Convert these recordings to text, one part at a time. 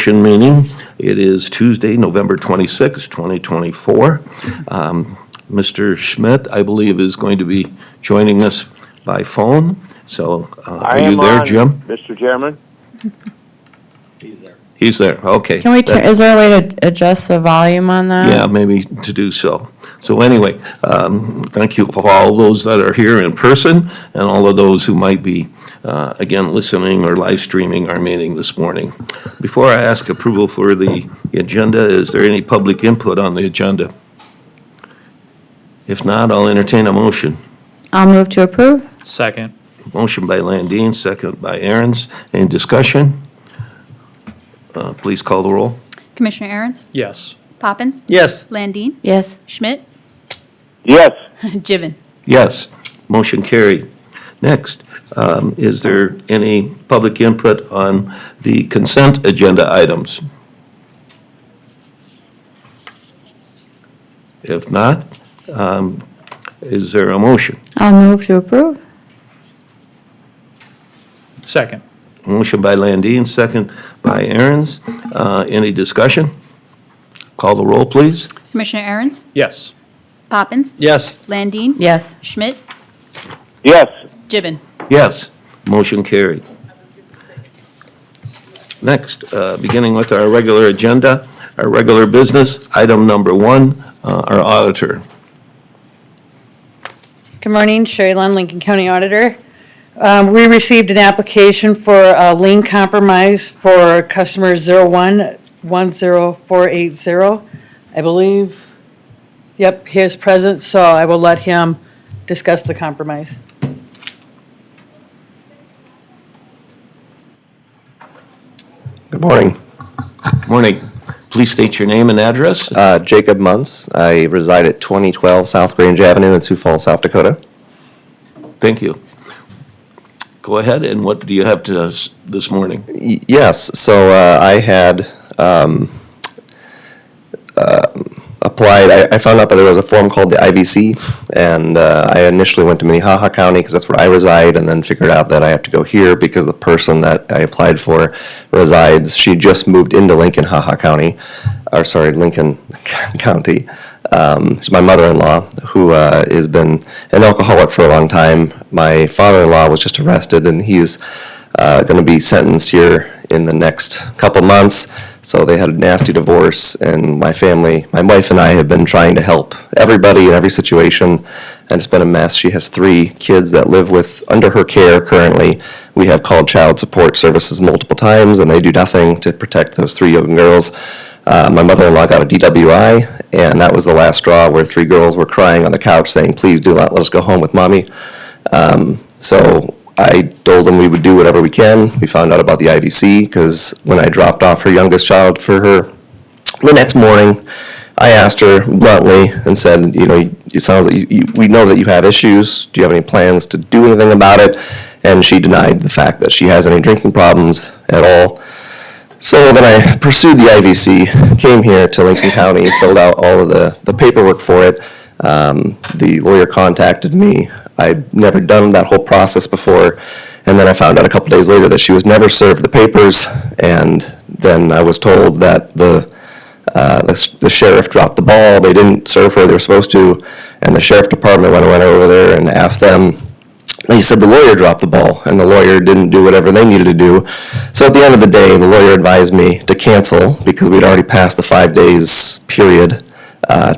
Meeting. It is Tuesday, November 26, 2024. Mr. Schmidt, I believe, is going to be joining us by phone. So are you there, Jim? Mr. Chairman? He's there, okay. Can we, is there a way to adjust the volume on that? Yeah, maybe to do so. So anyway, thank you for all those that are here in person and all of those who might be, again, listening or live streaming our meeting this morning. Before I ask approval for the agenda, is there any public input on the agenda? If not, I'll entertain a motion. I'll move to approve. Second. Motion by Landine, second by Aaron's. Any discussion? Please call the roll. Commissioner Aaron's? Yes. Poppins? Yes. Landine? Yes. Schmidt? Yes. Given? Yes, motion carried. Next, is there any public input on the consent agenda items? If not, is there a motion? I'll move to approve. Second. Motion by Landine, second by Aaron's. Any discussion? Call the roll, please. Commissioner Aaron's? Yes. Poppins? Yes. Landine? Yes. Schmidt? Yes. Given? Yes, motion carried. Next, beginning with our regular agenda, our regular business, item number one, our auditor. Good morning, Sherry Lund, Lincoln County Auditor. We received an application for a lien compromise for customer 0110480. I believe, yep, he is present, so I will let him discuss the compromise. Good morning. Morning. Please state your name and address. Jacob Muntz. I reside at 2012 South Grange Avenue in Sioux Falls, South Dakota. Thank you. Go ahead, and what do you have to us this morning? Yes, so I had applied. I found out that there was a form called the IVC, and I initially went to Minnehaha County because that's where I reside, and then figured out that I have to go here because the person that I applied for resides. She just moved into Lincoln County. She's my mother-in-law, who has been an alcoholic for a long time. My father-in-law was just arrested, and he's going to be sentenced here in the next couple months. So they had a nasty divorce, and my family, my wife and I have been trying to help everybody in every situation, and it's been a mess. She has 3 kids that live under her care currently. We have called child support services multiple times, and they do nothing to protect those 3 young girls. My mother-in-law got a DWI, and that was the last straw, where 3 girls were crying on the couch saying, "Please do not let us go home with mommy." So I told them we would do whatever we can. We found out about the IVC because when I dropped off her youngest child for her the next morning, I asked her bluntly and said, it sounds like we know that you have issues. Do you have any plans to do anything about it? And she denied the fact that she has any drinking problems at all. So then I pursued the IVC, came here to Lincoln County, filled out all of the paperwork for it. The lawyer contacted me. I'd never done that whole process before, and then I found out a couple days later that she was never served the papers, and then I was told that the sheriff dropped the ball. They didn't serve her, they were supposed to, and the sheriff department went over there and asked them. They said the lawyer dropped the ball, and the lawyer didn't do whatever they needed to do. So at the end of the day, the lawyer advised me to cancel because we'd already passed the 5 days period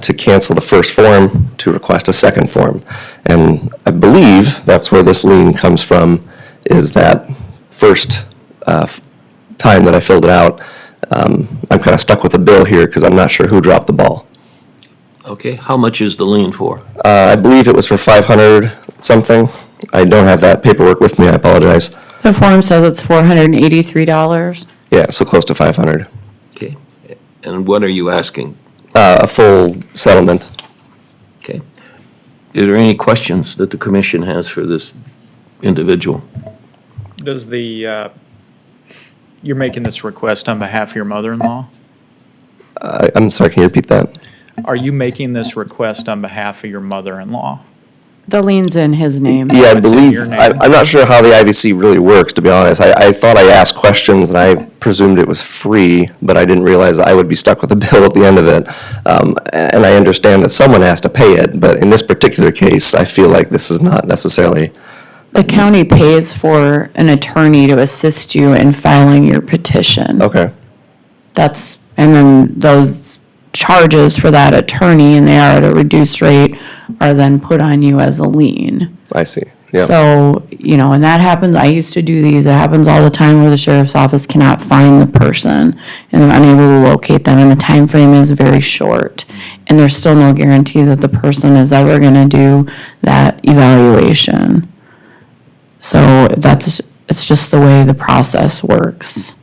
to cancel the first form to request a second form. And I believe that's where this lien comes from, is that first time that I filled it out. I'm kind of stuck with the bill here because I'm not sure who dropped the ball. Okay, how much is the lien for? I believe it was for 500 something. I don't have that paperwork with me, I apologize. The form says it's $483. Yeah, so close to 500. Okay, and what are you asking? A full settlement. Okay. Is there any questions that the commission has for this individual? Does you're making this request on behalf of your mother-in-law? I'm sorry, can you repeat that? Are you making this request on behalf of your mother-in-law? The lien's in his name. Yeah, I It's in believe, your name. I'm not sure how the IVC really works, to be honest. I thought I asked questions and I presumed it was free, but I didn't realize I would be stuck with a bill at the end of it. And I understand that someone has to pay it, but in this particular case, I feel like this is not necessarily, The county pays for an attorney to assist you in filing your petition. okay, And then those charges for that attorney, and they are at a reduced rate, are then put on you as a lien. I see, yeah. So, and that happens, I used to do these, it happens all the time where the sheriff's office cannot find the person and they're unable to locate them, and the time frame is very short. And there's still no guarantee that the person is ever gonna do that evaluation. So it's just the way the process works.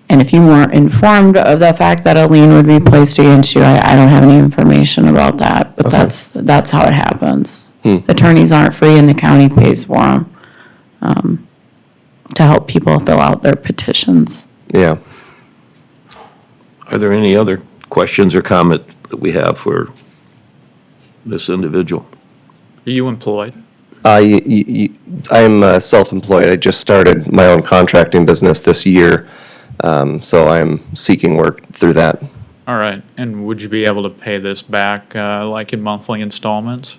And if you weren't informed of the fact that a lien would be placed against you, I don't have any information about that, but that's how it happens. Attorneys aren't free and the county pays for them, to help people fill out their petitions. Yeah. Are there any other questions or comments that we have for this individual? Are you employed? I'm self-employed. I just started my own contracting business this year, so I'm seeking work through that. All right, and would you be able to pay this back, like in monthly installments?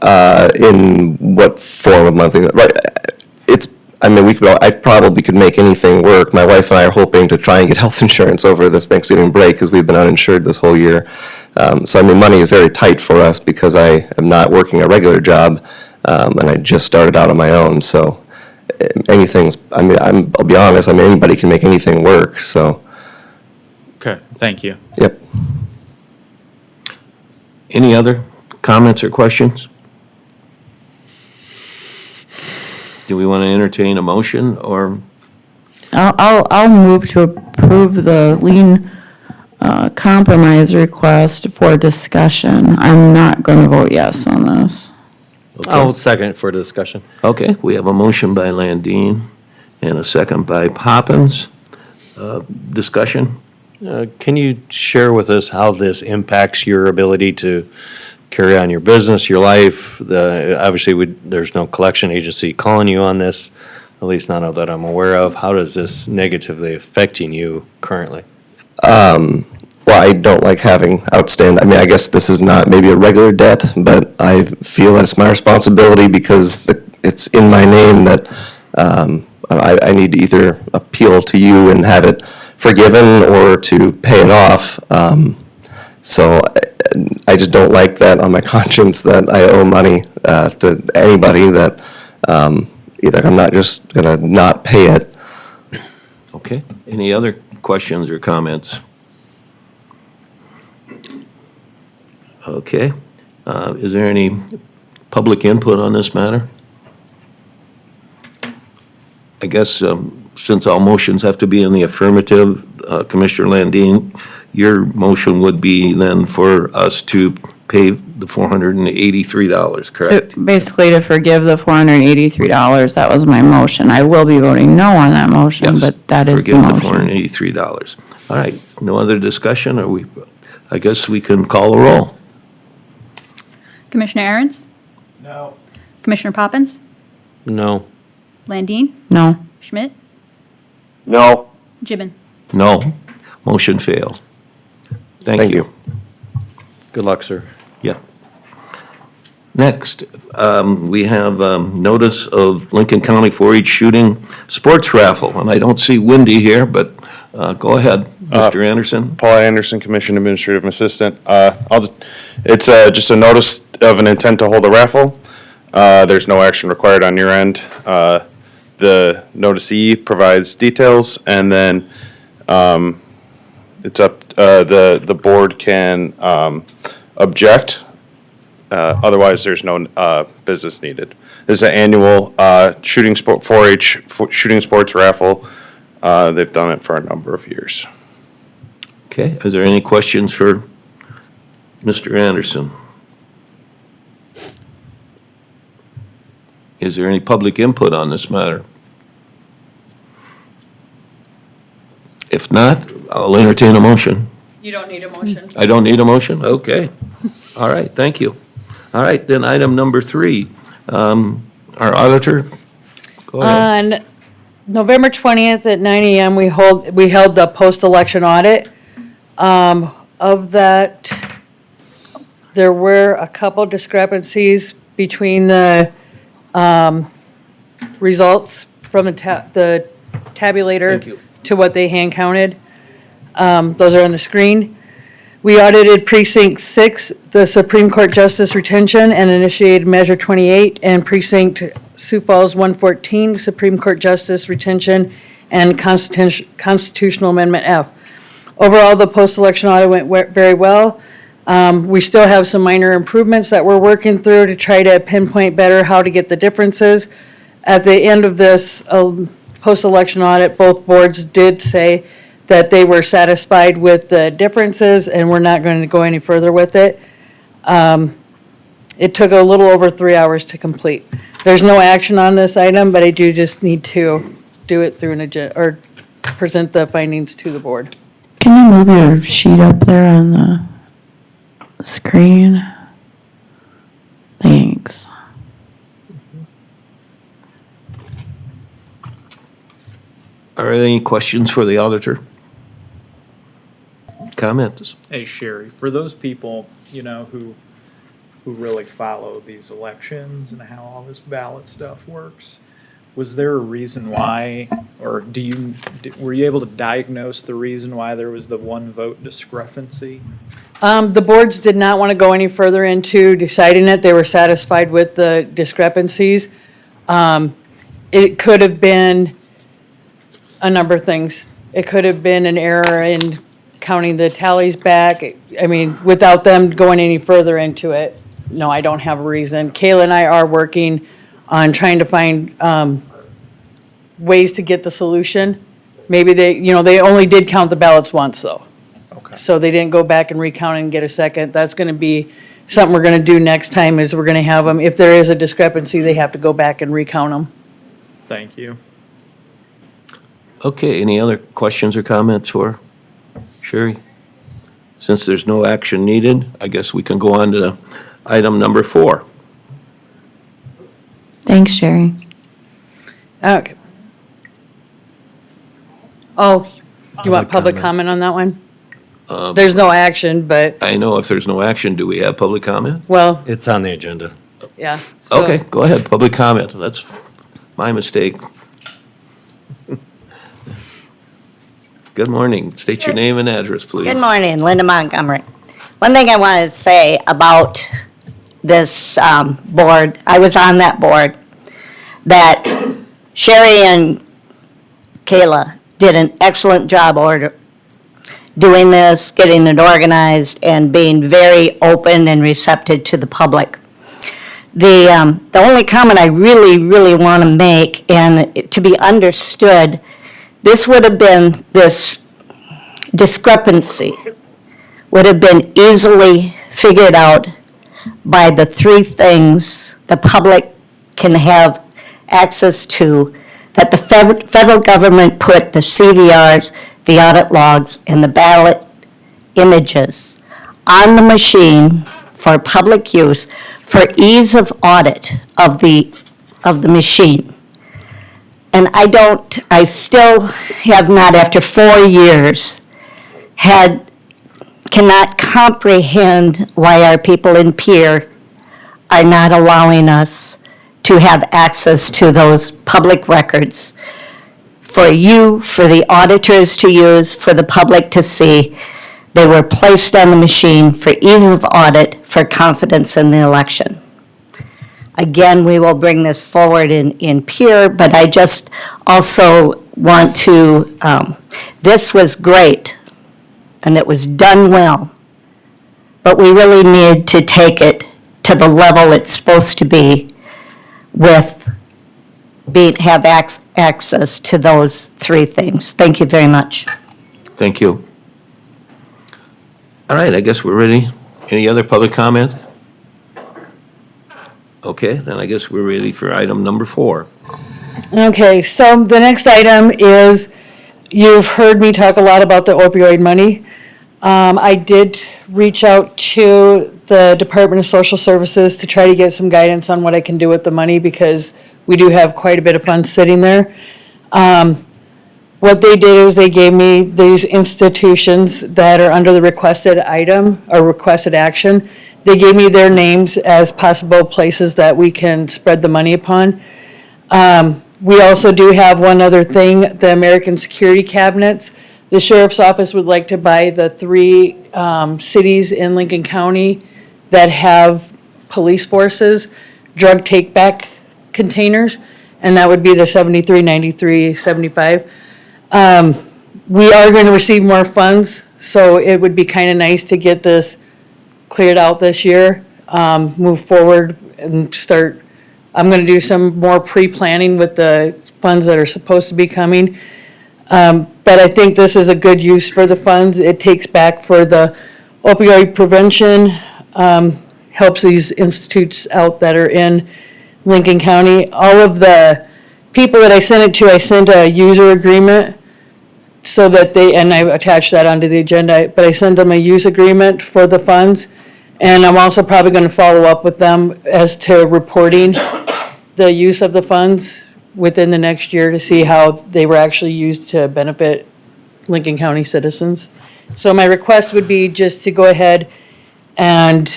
In what form of monthly, right, I probably could make anything work. My wife and I are hoping to try and get health insurance over this Thanksgiving break because we've been uninsured this whole year. So money is very tight for us because I am not working a regular job, and I just started out on my own, so I'll be honest, anybody can make anything work, so, Okay, thank you. yep. Any other comments or questions? Do we want to entertain a motion, or, I'll move to approve the lien, compromise request for discussion. I'm not gonna vote yes on this. I'll second it for discussion. okay, we have a motion by Landine and a second by Poppins. Discussion? Can you share with us how this impacts your ability to carry on your business, your life? Obviously, there's no collection agency calling you on this, at least not that I'm aware of. How does this negatively affecting you currently? Well, I don't like having outstanding, I guess this is not maybe a regular debt, but I feel that it's my responsibility because it's in my name that I need to either appeal to you and have it forgiven or to pay it off. So I just don't like that on my conscience that I owe money to anybody that either I'm not just gonna not pay it. Okay, any other questions or comments? Okay, is there any public input on this matter? I guess, since all motions have to be in the affirmative, Commissioner Landine, your motion would be then for us to pay the $483, correct? Basically to forgive the $483, that was my motion. I will be voting no on that motion, Yes, but that is the forgive motion. the $483. All right, no other discussion, or I guess we can call a roll. Commissioner Aaron's? No. Commissioner Poppins? No. Landine? No. Schmidt? No. Gibbon? No, motion failed. Thank you. Good luck, sir. Yeah. Next, we have notice of Lincoln County 4-H shooting sports raffle, and I don't see Wendy here, but go ahead, Mr. Anderson. Paul Anderson, Commission Administrative Assistant. It's just a notice of an intent to hold a raffle. There's no action required on your end. The noticee provides details, and then it's up, the board can object. Otherwise, there's no business needed. This is an annual 4-H shooting sports raffle. They've done it for a number of years. Okay, is there any questions for Mr. Anderson? Is there any public input on this matter? If not, I'll entertain a motion. You don't need a motion. I don't need a motion? Okay. All right, thank you. All right, then item number 3, our auditor. Go ahead. On November 20th at 9 AM, we held the post-election audit. Of that, there were a couple discrepancies between the results from the tabulator Thank you. to what they hand counted. Those are on the screen. We audited Precinct 6, the Supreme Court Justice Retention, and initiated Measure 28, and Precinct Sioux Falls 114, Supreme Court Justice Retention, and Constitutional Amendment F. Overall, the post-election audit went very well. We still have some minor improvements that we're working through to try to pinpoint better how to get the differences. At the end of this post-election audit, both boards did say that they were satisfied with the differences and we're not going to go any further with it. It took a little over 3 hours to complete. There's no action on this item, but I do just need to do it through an agenda, or present the findings to the board. Can you move your sheet up there on the screen? Thanks. Are there any questions for the auditor? Comments? Hey Sherry, for those people, who really follow these elections and how all this ballot stuff works, was there a reason why, or were you able to diagnose the reason why there was the one vote discrepancy? The boards did not want to go any further into deciding it. They were satisfied with the discrepancies. It could have been a number of things. It could have been an error in counting the tallies back. I mean, without them going any further into it, no, I don't have a reason. Kayla and I are working on trying to find ways to get the solution. Maybe they only did count the ballots once, though. Okay. So they didn't go back and recount and get a second. That's going to be something we're going to do next time, is we're going to have them, if there is a discrepancy, they have to go back and recount them. Thank you. Okay, any other questions or comments for Sherry? Since there's no action needed, I guess we can go on to item number 4. Thanks, Sherry. Okay. Oh, you want Public public comment on that one? There's no action, but, I know if there's no action, do we have public comment? well, It's on the agenda. yeah. so- Okay, go ahead, public comment. That's my mistake. Good morning. State your name and address, please. Good morning, Linda Montgomery. One thing I wanted to say about this board, I was on that board, that Sherry and Kayla did an excellent job doing this, getting it organized, and being very open and receptive to the public. The only comment I really, really want to make, and to be understood, this discrepancy would have been easily figured out by the 3 things the public can have access to, that the federal government put the CVRs, the audit logs, and the ballot images on the machine for public use for ease of audit of the machine. And I still have not, after 4 years, cannot comprehend why our people in Pierre are not allowing us to have access to those public records for you, for the auditors to use, for the public to see. They were placed on the machine for ease of audit, for confidence in the election. Again, we will bring this forward in Pierre, but I just also want to, this was great, and it was done well, but we really need to take it to the level it's supposed to be with have access to those 3 things. Thank you very much. Thank you. All right, I guess we're ready. Any other public comment? Okay, then I guess we're ready for item number 4. Okay, so the next item is, you've heard me talk a lot about the opioid money. I did reach out to the Department of Social Services to try to get some guidance on what I can do with the money, because we do have quite a bit of funds sitting there. What they did is they gave me these institutions that are under the requested item or requested action. They gave me their names as possible places that we can spread the money upon. We also do have one other thing, the American Security Cabinets. The sheriff's office would like to buy the 3 cities in Lincoln County that have police forces, drug take-back containers, and that would be the 73, 93, 75. We are going to receive more funds, so it would be kind of nice to get this cleared out this year, move forward and start. I'm going to do some more pre-planning with the funds that are supposed to be coming. But I think this is a good use for the funds. It takes back for the opioid prevention, helps these institutes out that are in Lincoln County. All of the people that I sent it to, I sent a user agreement so that they, and I attached that onto the agenda, but I sent them a use agreement for the funds. And I'm also probably going to follow up with them as to reporting the use of the funds within the next year to see how they were actually used to benefit Lincoln County citizens. So my request would be just to go ahead and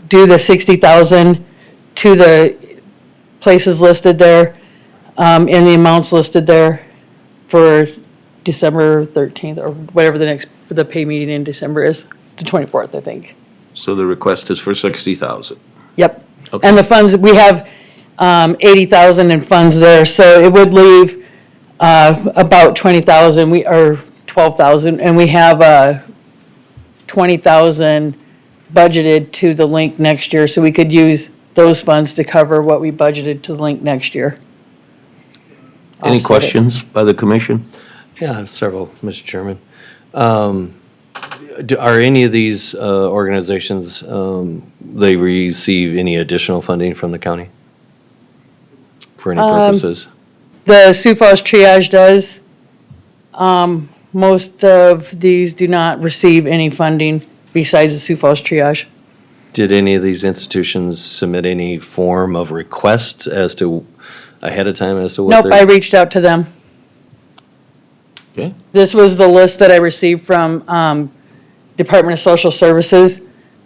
do the 60,000 to the places listed there, and the amounts listed there for December 13th, or whatever the pay meeting in December is, the 24th, I think. So the request is for 60,000. Yep. Okay. And the funds, we have 80,000 in funds there, so it would leave about 20,000, or 12,000, and we have 20,000 budgeted to the link next year, so we could use those funds to cover what we budgeted to the link next year. Any Offset it. questions by the commission? Yeah, several, Mr. Chairman. Are any of these organizations, they receive any additional funding from the county? For any purposes? The Sioux Falls Triage does. Most of these do not receive any funding besides the Sioux Falls Triage. Did any of these institutions submit any form of request as to, ahead of time as to what Nope, I they're? reached out to them. Okay. This was the list that I received from Department of Social Services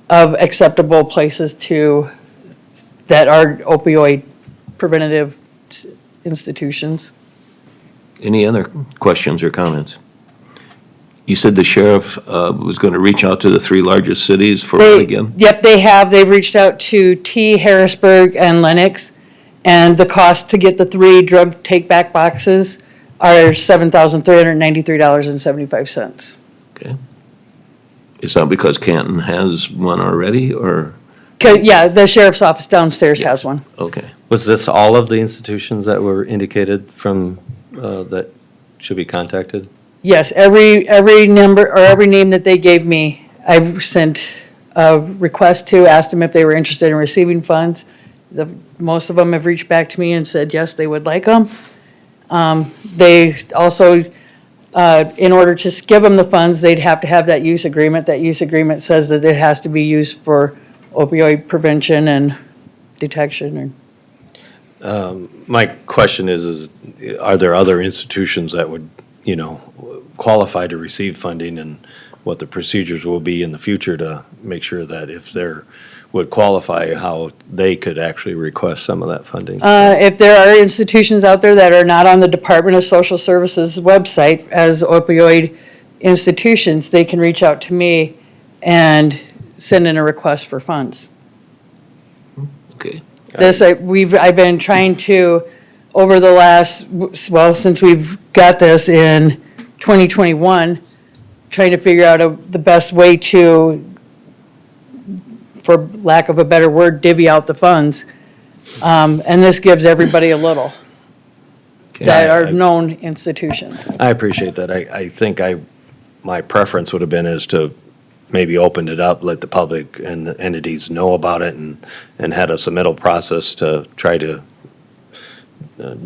of acceptable places that are opioid preventative institutions. Any other questions or comments? You said the sheriff was going to reach out to the 3 largest cities for what again? Yep, they have. They've reached out to T, Harrisburg, and Lenox, and the cost to get the 3 drug take-back boxes are $7,393.75. Okay. Is that because Canton has one already, or? Yeah, the sheriff's office downstairs has one. Okay. Was this all of the institutions that were indicated from, that should be contacted? Yes, every number, or every name that they gave me, I sent a request to, asked them if they were interested in receiving funds. Most of them have reached back to me and said, yes, they would like them. They also, in order to give them the funds, they'd have to have that use agreement. That use agreement says that it has to be used for opioid prevention and detection. My question is are there other institutions that would, qualify to receive funding, and what the procedures will be in the future to make sure that if they're, would qualify, how they could actually request some of that funding? If there are institutions out there that are not on the Department of Social Services website as opioid institutions, they can reach out to me and send in a request for funds. Okay. I've been trying to, over the last, since we've got this in 2021, trying to figure out the best way to, for lack of a better word, divvy out the funds. And this gives everybody a little that are known institutions. I appreciate that. I think my preference would have been is to maybe open it up, let the public and the entities know about it, and had a submittal process to try to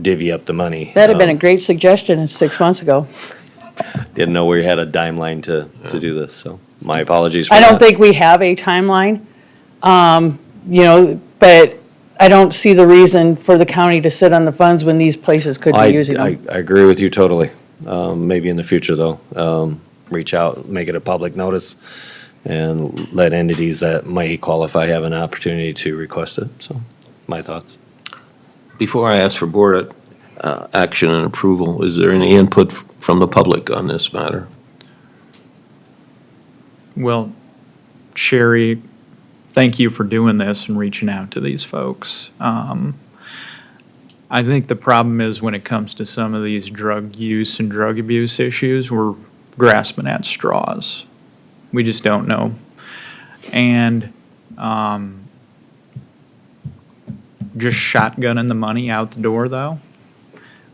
divvy up the money. That'd have been a great suggestion 6 months ago. Didn't know we had a timeline to do this, so my apologies for I that. don't think we have a timeline. You know, but I don't see the reason for the county to sit on the funds when these places could be using I them. agree with you totally. Maybe in the future, though, reach out, make it a public notice, and let entities that may qualify have an opportunity to request it. So, my thoughts. Before I ask for board action and approval, is there any input from the public on this matter? Well, Sherry, thank you for doing this and reaching out to these folks. I think the problem is when it comes to some of these drug use and drug abuse issues, we're grasping at straws. We just don't know. And just shotgunning the money out the door, though,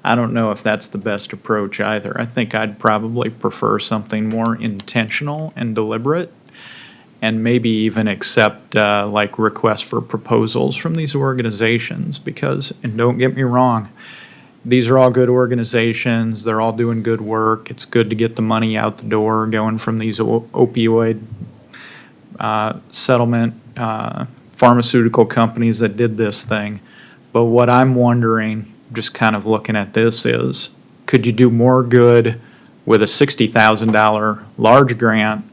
I don't know if that's the best approach either. I think I'd probably prefer something more intentional and deliberate, and maybe even accept like requests for proposals from these organizations, because, and don't get me wrong, these are all good organizations, they're all doing good work, it's good to get the money out the door going from these opioid settlement pharmaceutical companies that did this thing. But what I'm wondering, just kind of looking at this, is could you do more good with a $60,000 large grant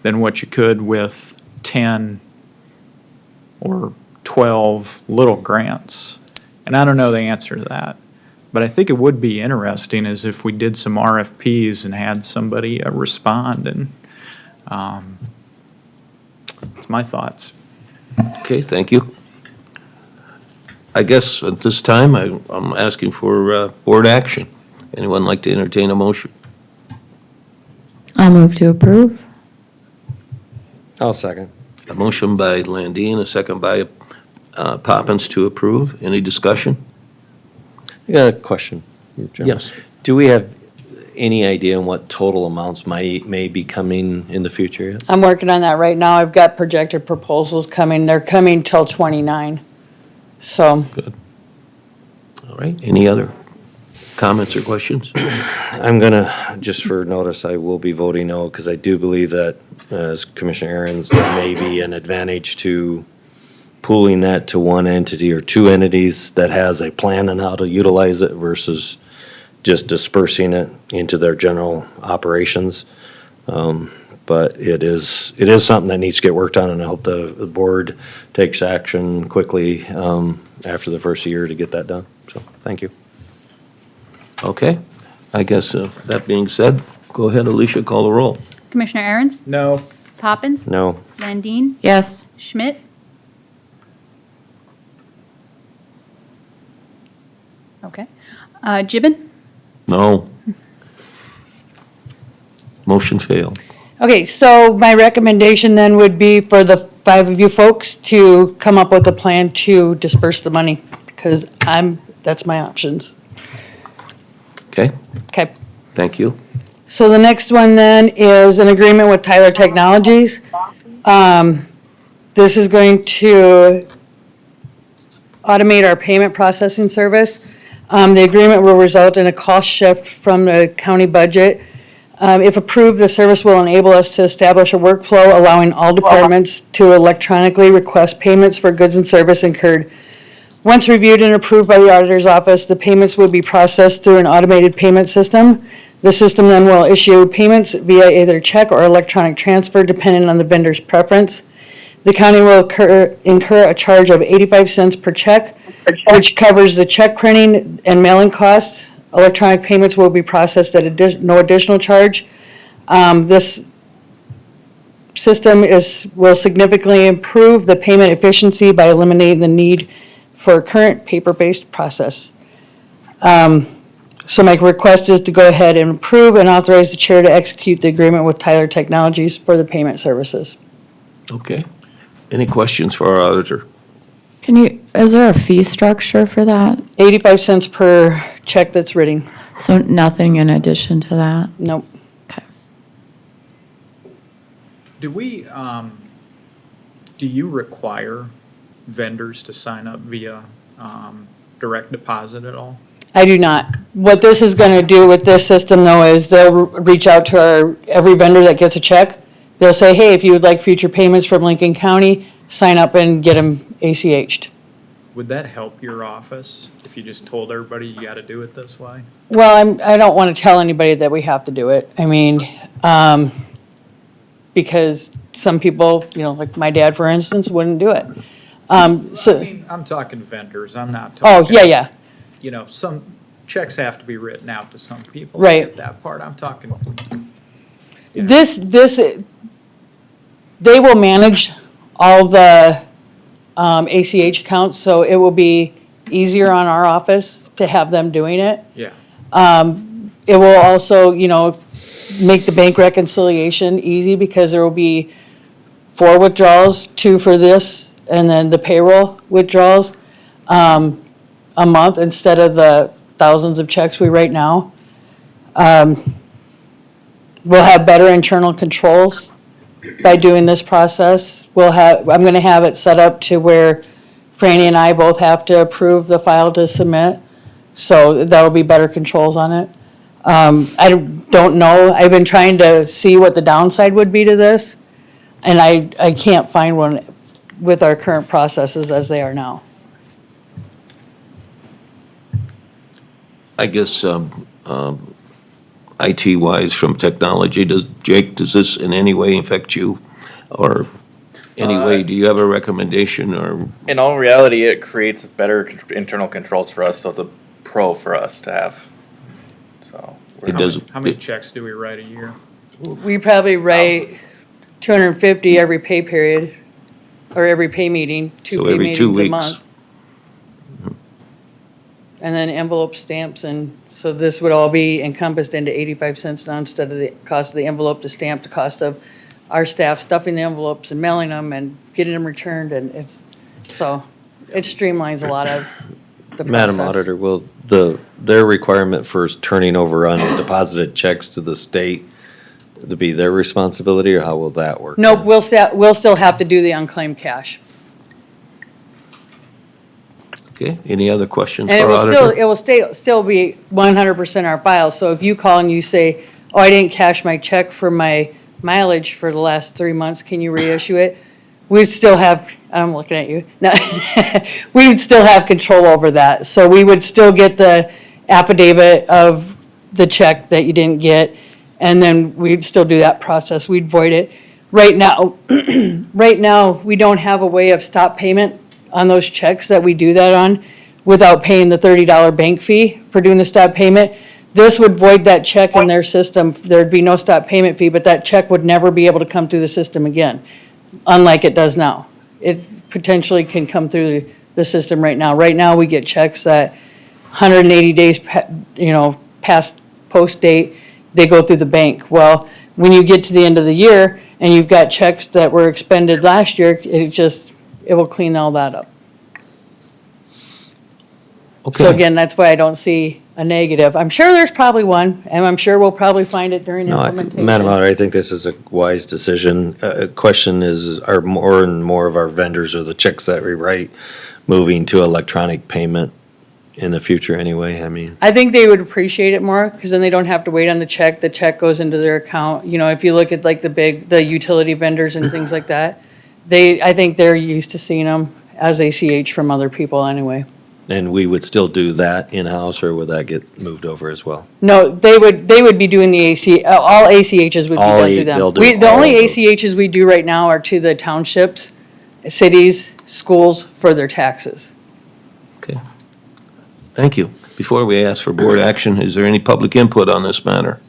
than what you could with 10 or 12 little grants? And I don't know the answer to that. But I think it would be interesting is if we did some RFPs and had somebody respond, and that's my thoughts. Okay, thank you. I guess at this time, I'm asking for board action. Anyone like to entertain a motion? I'll move to approve. I'll second. A motion by Landine, a second by Poppins to approve. Any discussion? I got a question. Jim. Do we have any idea on what total amounts may be coming in the future yet? I'm working on that right now. I've got projected proposals coming. They're coming till 29. So, All right, any other comments or questions? I'm gonna, just for notice, I will be voting no, because I do believe that, as Commissioner Aaron's, there may be an advantage to pooling that to one entity or two entities that has a plan on how to utilize it versus just dispersing it into their general operations. But it is something that needs to get worked on, and I hope the board takes action quickly after the first year to get that done. So, thank you. Okay, I guess that being said, go ahead, Alicia, call the roll. Commissioner Aaron's, No. Poppins, No. Landine, Yes. Schmidt, okay, Gibbon, No. Motion failed. okay, so my recommendation then would be for the 5 of you folks to come up with a plan to disperse the money, because that's my options. Okay, Okay. thank you. So the next one then is an agreement with Tyler Technologies. This is going to automate our payment processing service. The agreement will result in a cost shift from the county budget. If approved, the service will enable us to establish a workflow allowing all departments to electronically request payments for goods and service incurred. Once reviewed and approved by the auditor's office, the payments will be processed through an automated payment system. The system then will issue payments via either check or electronic transfer, depending on the vendor's preference. The county will incur a charge of 85 cents per check, which covers the check printing and mailing costs. Electronic payments will be processed at no additional charge. This system will significantly improve the payment efficiency by eliminating the need for current paper-based process. So my request is to go ahead and approve and authorize the chair to execute the agreement with Tyler Technologies for the payment services. Okay. Any questions for our auditor? Is there a fee structure for that? 85 cents per check that's written. So nothing in addition to that? Nope. Okay. Do you require vendors to sign up via direct deposit at all? I do not. What this is going to do with this system, though, is they'll reach out to every vendor that gets a check. They'll say, hey, if you would like future payments from Lincoln County, sign up and get them ACH'd. Would that help your office if you just told everybody you gotta do it this way? Well, I don't want to tell anybody that we have to do it. I mean, because some people, like my dad, for instance, wouldn't do it. I So, mean, I'm talking vendors, I'm not oh, talking. yeah. Some checks have to be written out to some people. I Right. get that part, I'm talking. This, they will manage all the ACH accounts, so it will be easier on our office to have them doing it. Yeah, It will also, make the bank reconciliation easy because there will be 4 withdrawals, 2 for this, and then the payroll withdrawals, a month instead of the thousands of checks we write now. We'll have better internal controls by doing this process. I'm gonna have it set up to where Franny and I both have to approve the file to submit. So that'll be better controls on it. I don't know, I've been trying to see what the downside would be to this, and I can't find one with our current processes as they are now. I guess, IT-wise from technology, Jake, does this in any way affect you? Or any way, do you have a recommendation or, In all reality, it creates better internal controls for us, so it's a pro for us to have. So. it does? how many checks do we write a year? We probably write 250 every pay period, or every pay meeting, 2 So pay every 2 meetings a weeks. month. And then envelope stamps, and so this would all be encompassed into 85 cents now instead of the cost of the envelope to stamp, the cost of our staff stuffing the envelopes and mailing them and getting them returned, and it streamlines a lot of the process. Madam Auditor, will their requirement for turning over undeposited checks to the state to be their responsibility, or how will that work? Nope, we'll still have to do the unclaimed cash. Okay, any other questions for And auditor? it will still be 100% our file, so if you call and you say, oh, I didn't cash my check for my mileage for the last 3 months, can you reissue it? We'd still have, I'm looking at you, no, we would still have control over that, so we would still get the affidavit of the check that you didn't get, and then we'd still do that process, we'd void it. Right now, we don't have a way of stop payment on those checks that we do that on without paying the $30 bank fee for doing the stop payment. This would void that check in their system. There'd be no stop payment fee, but that check would never be able to come through the system again, unlike it does now. It potentially can come through the system right now. Right now, we get checks that 180 days, past post date, they go through the bank. Well, when you get to the end of the year and you've got checks that were expended last year, it will clean all that up. So Okay, again, that's why I don't see a negative. I'm sure there's probably one, and I'm sure we'll probably find it during No, implementation. Madam Auditor, I think this is a wise decision. Question is, are more and more of our vendors or the checks that we write moving to electronic payment in the future anyway? I mean, I think they would appreciate it more, because then they don't have to wait on the check goes into their account. If you look at like the utility vendors and things like that, I think they're used to seeing them as ACH from other people anyway. and we would still do that in-house, or would that get moved over as well? No, they would be doing the all ACHs would be All done through them. they'll do The all only of those. ACHs we do right now are to the townships, cities, schools for their taxes. okay. Thank you. Before we ask for board action, is there any public input on this matter?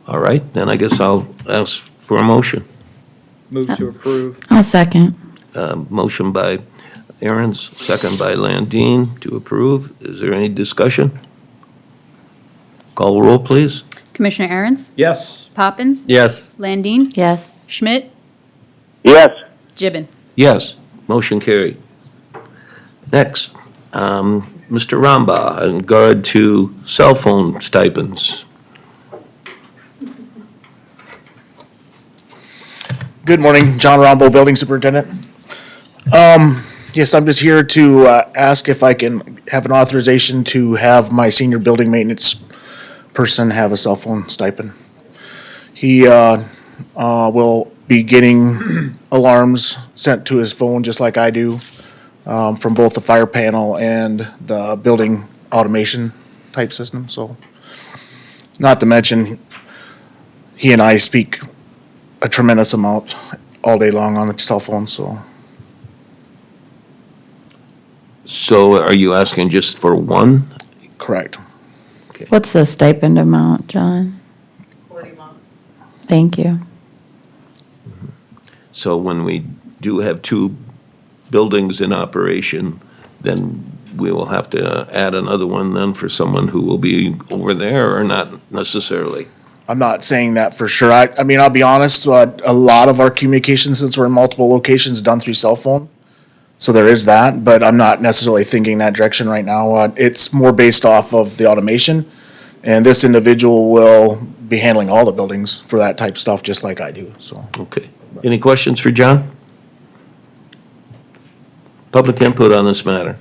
All right, then I guess I'll ask for a motion. Move to approve. I'll second. Motion by Aaron's, second by Landine to approve. Is there any discussion? Call the roll, please. Commissioner Aaron's, Yes. Poppins, Yes. Landine, Yes. Schmidt, Yes. Gibbon. Yes, motion carried. Next, Mr. Ramba, in regard to cell phone stipends. Good morning, John Rombo, Building Superintendent. Yes, I'm just here to ask if I can have an authorization to have my senior building maintenance person have a cell phone stipend. He will be getting alarms sent to his phone, just like I do, from both the fire panel and the building automation type system, so. Not to mention, he and I speak a tremendous amount all day long on the cell phone, so. So are you asking just for one? Correct. What's the stipend amount, John? Thank you. So when we do have two buildings in operation, then we will have to add another one then for someone who will be over there, or not necessarily? I'm not saying that for sure. I mean, I'll be honest, a lot of our communication, since we're in multiple locations, is done through cell phone. So there is that, but I'm not necessarily thinking that direction right now. It's more based off of the automation. And this individual will be handling all the buildings for that type of stuff, just like I do, so. Okay. Any questions for John? Public input on this matter?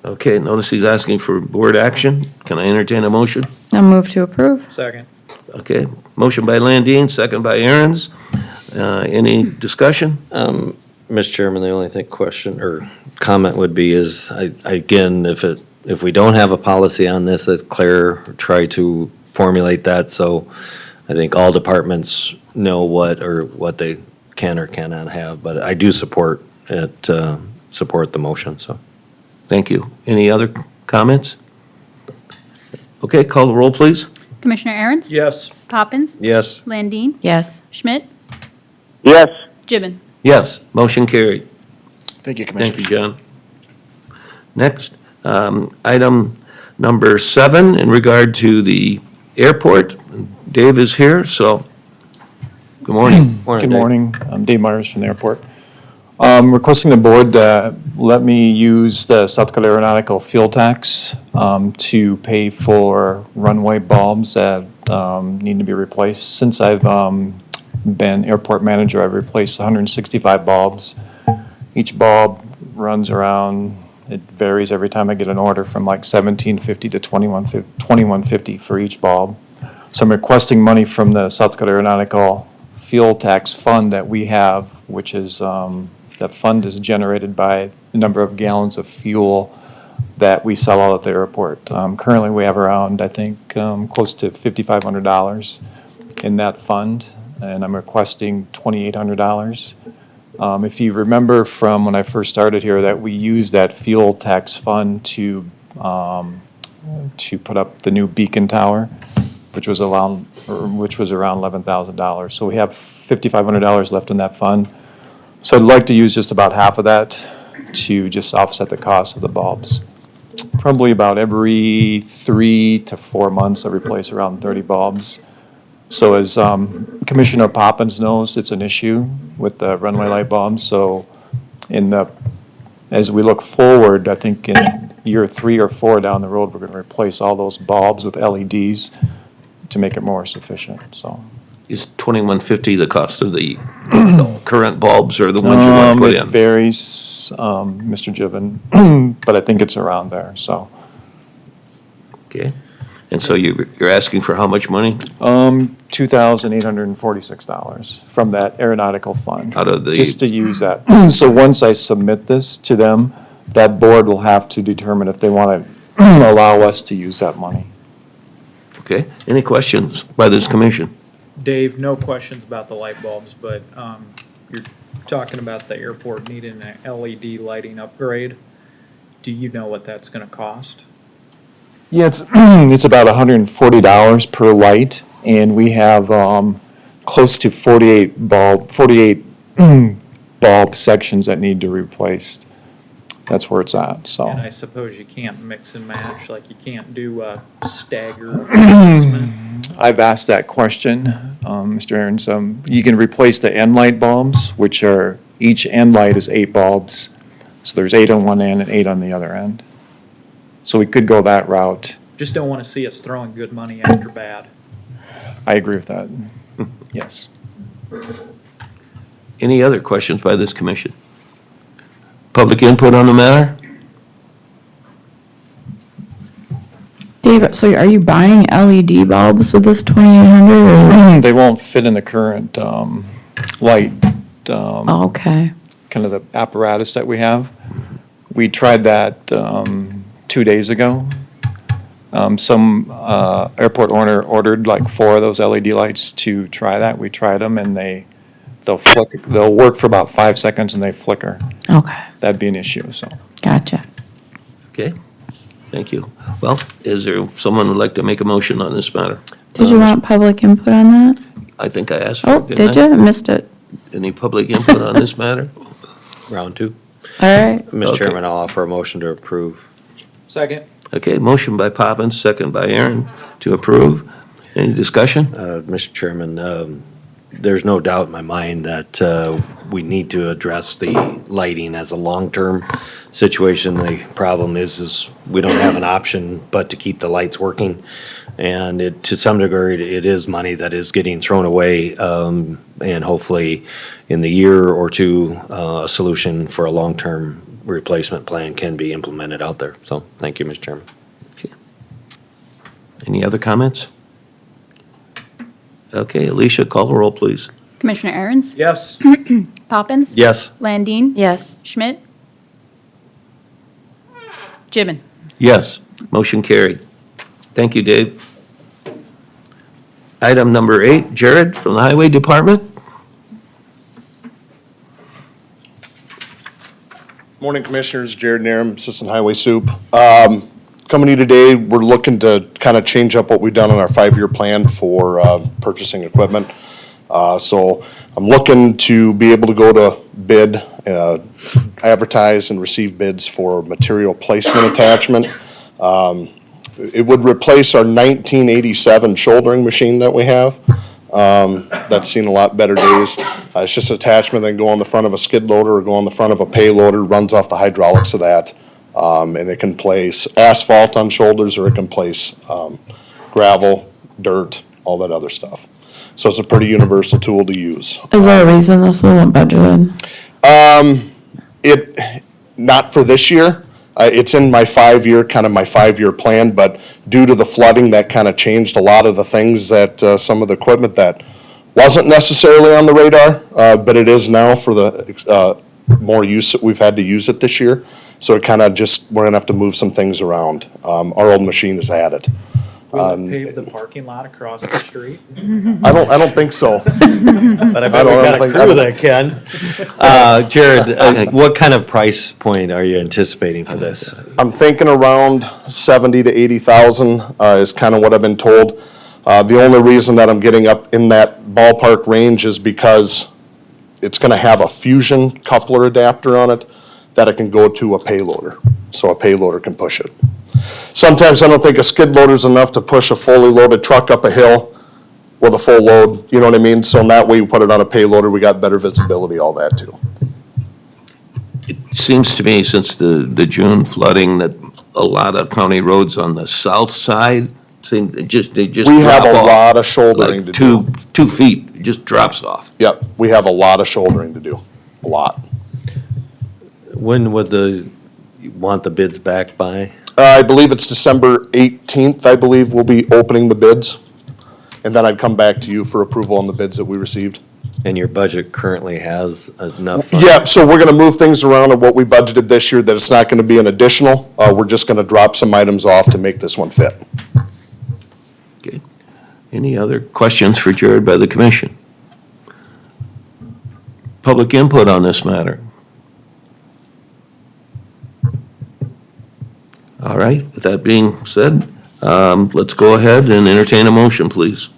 Okay, notice he's asking for board action. Can I entertain a motion? I'll move to approve. Second. Okay, motion by Landine, second by Aaron's. Any discussion? Mr. Chairman, the only question or comment would be is, again, if we don't have a policy on this, let Claire try to formulate that, so I think all departments know what they can or cannot have, but I do support it, support the motion, so. Thank you. Any other comments? Okay, call the roll, please. Commissioner Aaron's? Yes. Poppins? Yes. Landine? Yes. Schmidt? Yes. Gibbon? Yes, motion carried. Thank you, Thank Commissioner. you, John. Next, item number 7, in regard to the airport. Dave is here, so, good morning. Good Dave. morning. I'm Dave Myers from the airport. Requesting the board let me use the South Dakota Aeronautical fuel tax to pay for runway bulbs that need to be replaced. Since I've been airport manager, I've replaced 165 bulbs. Each bulb runs around, it varies every time I get an order, from like $17.50 to $21.50 for each bulb. So I'm requesting money from the South Dakota Aeronautical fuel tax fund that we have, which is, that fund is generated by the number of gallons of fuel that we sell out at the airport. Currently, we have around, I think, close to $5,500 in that fund, and I'm requesting $2,800. If you remember from when I first started here, that we used that fuel tax fund to put up the new beacon tower, which was around $11,000. So we have $5,500 left in that fund. So I'd like to use just about half of that to just offset the cost of the bulbs. Probably about every 3 to 4 months, I replace around 30 bulbs. So as Commissioner Poppins knows, it's an issue with the runway light bulbs. So as we look forward, I think in year 3 or 4 down the road, we're going to replace all those bulbs with LEDs to make it more sufficient, so. Is $21.50 the cost of the current bulbs, or the ones you want to put It in? varies, Mr. Gibbon, but I think it's around there, so. Okay, and so you're asking for how much money? $2,846 from that aeronautical fund. Out of the- Just to use that. So once I submit this to them, that board will have to determine if they want to allow us to use that money. Okay, any questions by this commission? Dave, no questions about the light bulbs, but you're talking about the airport needing an LED lighting upgrade. Do you know what that's gonna cost? Yeah, it's about $140 per light, and we have close to 48 bulb sections that need to be replaced. That's where it's at, so. And I suppose you can't mix and match, like you can't do a stagger replacement. I've asked that question, Mr. Aaron's. You can replace the end light bulbs, which are, each end light is 8 bulbs. So there's 8 on one end and 8 on the other end. So we could go that route. Just don't wanna see us throwing good money after bad. I agree with that. Yes. Any other questions by this commission? Public input on the matter? David, so are you buying LED bulbs with this 2,800 or? They won't fit in the current light, Oh, okay. kind of the apparatus that we have. We tried that 2 days ago. Some airport owner ordered like 4 of those LED lights to try that. We tried them and they'll work for about 5 seconds and they flicker. Okay, That'd be an issue, so. gotcha. Okay, thank you. Well, is there someone who'd like to make a motion on this matter? Did you want public input on that? I think I asked for Oh, it, didn't I? did you? I missed it. Any public input on this matter? Round 2. All right. Mr. Okay. Chairman, I'll offer a motion to approve. Second. Okay, motion by Poppins, second by Aaron to approve. Any discussion? Mr. Chairman, there's no doubt in my mind that we need to address the lighting as a long-term situation. The problem is we don't have an option but to keep the lights working. And to some degree, it is money that is getting thrown away. And hopefully, in the year or two, a solution for a long-term replacement plan can be implemented out there. So, thank you, Mr. Chairman. Any other comments? Okay, Alicia, call the roll, please. Commissioner Aaron's, Yes. Poppins. Yes. Landine. Yes. Schmidt. Gibbon. Yes, motion carried. Thank you, Dave. Item number 8, Jared from the Highway Department. Morning, Commissioners. Jared Narum, Assistant Highway Soup. Coming to you today, we're looking to kind of change up what we've done on our 5-year plan for purchasing equipment. So I'm looking to be able to go to bid, advertise and receive bids for material placement attachment. It would replace our 1987 shouldering machine that we have. That's seen a lot better days. It's just an attachment that can go on the front of a skid loader or go on the front of a payloader, runs off the hydraulics of that. And it can place asphalt on shoulders or it can place gravel, dirt, all that other stuff. So it's a pretty universal tool to use. Is there a reason this wasn't budgeted? Not for this year. It's in my 5-year plan, but due to the flooding, that kind of changed a lot of the things that, some of the equipment that wasn't necessarily on the radar, but it is now for the, more use that we've had to use it this year. So it kind of just, we're gonna have to move some things around. Our old machine is at it. Will it pave the parking lot across the street? I don't think so. But I bet don't we've got a think- crew that can. Jared, what kind of price point are you anticipating for this? I'm thinking around 70 to 80,000 is kind of what I've been told. The only reason that I'm getting up in that ballpark range is because it's gonna have a fusion coupler adapter on it that it can go to a payloader, so a payloader can push it. Sometimes I don't think a skid loader's enough to push a fully loaded truck up a hill with a full load, you know what I mean? So in that way, we put it on a payloader, we got better visibility, all that too. Seems to me, since the June flooding, that a lot of county roads on the south side seem, they just We have drop a off. lot of shouldering to Like do. 2 feet, it just drops off. Yep, we have a lot of shouldering to do, a lot. When would you want the bids back by? I believe it's December 18th, I believe, we'll be opening the bids. And then I'd come back to you for approval on the bids that we received. And your budget currently has enough? funds? Yeah, so we're gonna move things around of what we budgeted this year, that it's not gonna be an additional. We're just gonna drop some items off to make this one fit. Okay. Any other questions for Jared by the commission? Public input on this matter? All right, with that being said, let's go ahead and entertain a motion, please.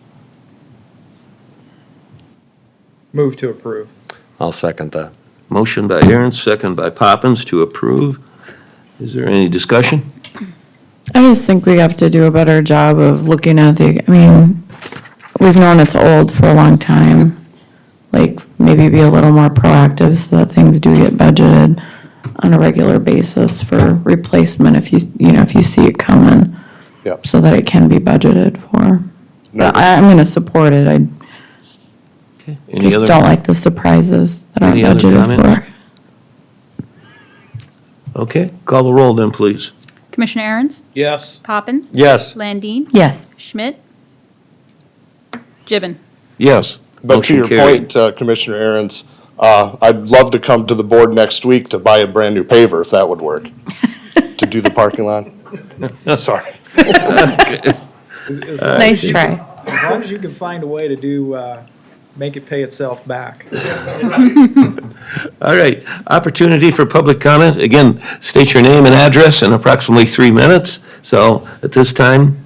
Move to approve. I'll second that. Motion by Aaron, second by Poppins to approve. Is there any discussion? I just think we have to do a better job of looking at we've known it's old for a long time. Like, maybe be a little more proactive so that things do get budgeted on a regular basis for replacement if if you see it coming. Yep. So that it can be budgeted for. No. I'm gonna support it. I Any just other- don't like the surprises that aren't Any other budgeted comments? for. Okay, call the roll then, please. Commissioner Aaron's, Yes. Poppins. Yes. Landine. Yes. Schmidt. Gibbon. Yes. But to Motion your carried. point, Commissioner Aaron's, I'd love to come to the board next week to buy a brand-new paver, if that would work, to do the parking lot. Sorry. Nice try. As long as you can find a way to do, make it pay itself back. All right, opportunity for public comment. Again, state your name and address in approximately 3 minutes. So at this time,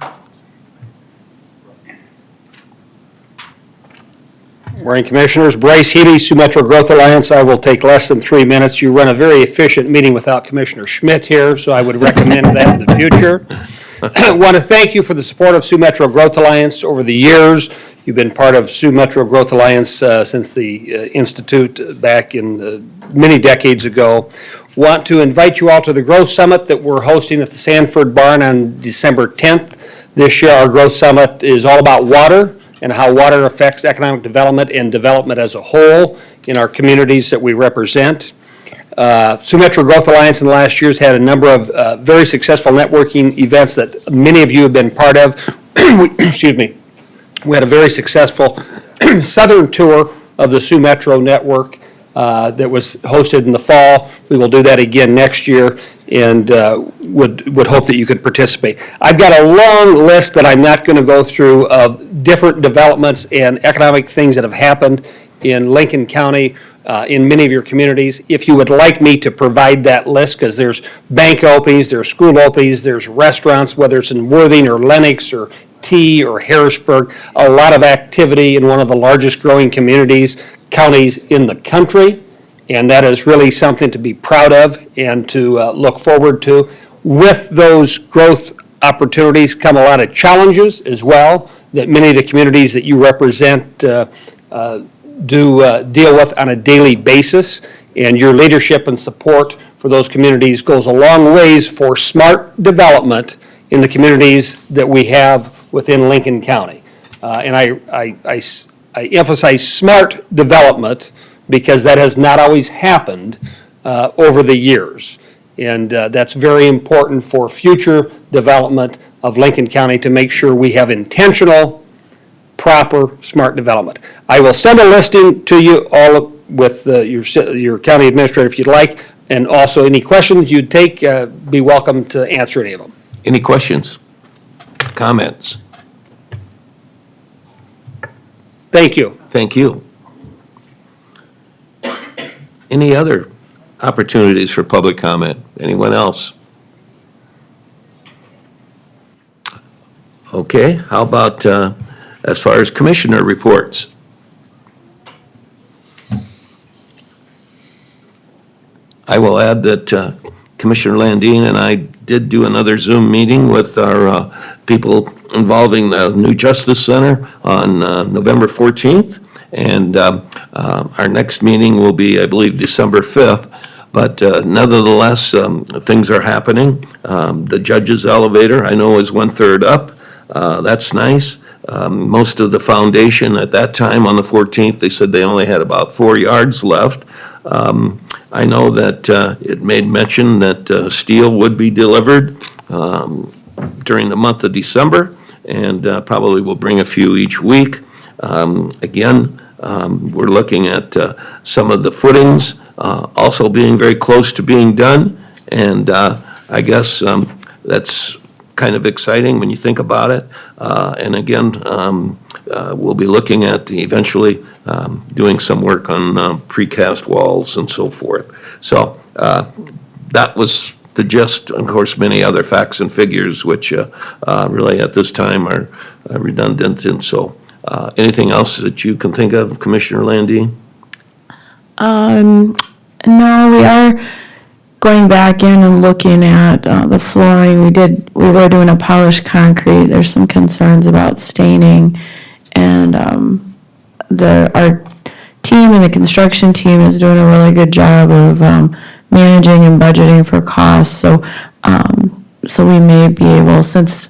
Morning, Commissioners. Bryce Healy, Sioux Metro Growth Alliance. I will take less than 3 minutes. You run a very efficient meeting without Commissioner Schmidt here, so I would recommend that in the future. I want to thank you for the support of Sioux Metro Growth Alliance over the years. You've been part of Sioux Metro Growth Alliance since the Institute back in many decades ago. Want to invite you all to the Growth Summit that we're hosting at the Sanford Barn on December 10th. This year, our Growth Summit is all about water and how water affects economic development and development as a whole in our communities that we represent. Sioux Metro Growth Alliance in the last years had a number of very successful networking events that many of you have been part of. Excuse me. We had a very successful southern tour of the Sioux Metro network that was hosted in the fall. We will do that again next year and would hope that you could participate. I've got a long list that I'm not going to go through of different developments and economic things that have happened in Lincoln County, in many of your communities. If you would like me to provide that list, because there's bank openings, there's school openings, there's restaurants, whether it's in Worthing or Lenox or T or Harrisburg, a lot of activity in one of the largest growing counties in the country. And that is really something to be proud of and to look forward to. With those growth opportunities come a lot of challenges as well that many of the communities that you represent do deal with on a daily basis. And your leadership and support for those communities goes a long ways for smart development in the communities that we have within Lincoln County. And I emphasize smart development because that has not always happened over the years. And that's very important for future development of Lincoln County to make sure we have intentional, proper, smart development. I will send a listing to you all with your county administrator if you'd like, and also any questions you'd take, be welcome to answer any of them. any questions, comments? Thank you. Thank you. Any other opportunities for public comment? Anyone else? Okay, how about as far as commissioner reports? I will add that Commissioner Landine and I did do another Zoom meeting with our people involving the new Justice Center on November 14th. And our next meeting will be, I believe, December 5th. But nevertheless, things are happening. The judge's elevator, I know, is 1/3 up. That's nice. Most of the foundation at that time on the 14th, they said they only had about 4 yards left. I know that it made mention that steel would be delivered during the month of December, and probably will bring a few each week. Again, we're looking at some of the footings also being very close to being done, and I guess that's kind of exciting when you think about it. And again, we'll be looking at eventually doing some work on precast walls and so forth. So that was the gist. Of course, many other facts and figures which really at this time are redundant. And so anything else that you can think of, Commissioner Landine? No, we are going back in and looking at the flooring. We were doing a polished concrete. There's some concerns about staining, and our team and the construction team is doing a really good job of managing and budgeting for costs. So we may be able, since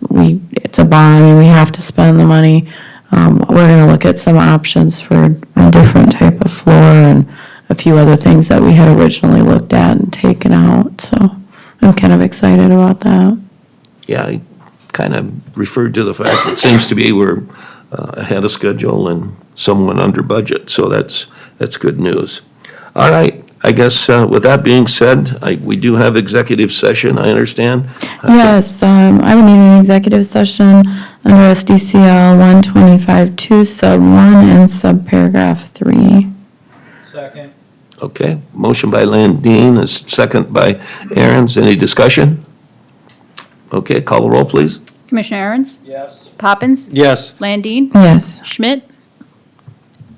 it's a bond and we have to spend the money, we're going to look at some options for a different type of floor and a few other things that we had originally looked at and taken out. So I'm kind of excited about that. yeah, I kind of referred to the fact, it seems to be we're ahead of schedule and somewhat under budget, so that's good news. All right, I guess with that being said, we do have executive session, I understand. Yes, I would need an executive session under SDCL 125-2 sub 1 and sub paragraph 3. Second. Okay, motion by Landine, a second by Aaron's. Any discussion? Okay, call the roll, please. Commissioner Aaron's, Yes. Poppins, Yes. Landine, Yes. Schmidt,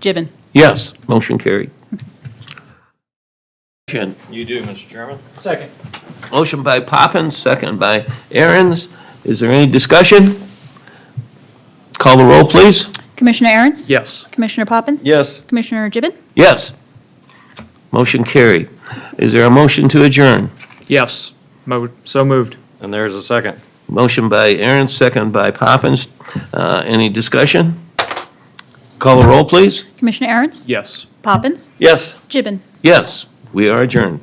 Gibbon. Yes, motion carried. You do, Mr. Chairman. Second. Motion by Poppins, second by Aaron's. Is there any discussion? Call the roll, please. Commissioner Aaron's? Yes. Commissioner Poppins? Yes. Commissioner Gibbon? Yes. Motion carried. Is there a motion to adjourn? Yes. So moved. And there's a second. Motion by Aaron, second by Poppins. Any discussion? Call the roll, please. Commissioner Aaron's? Yes. Poppins? Yes. Gibbon? Yes, we are adjourned.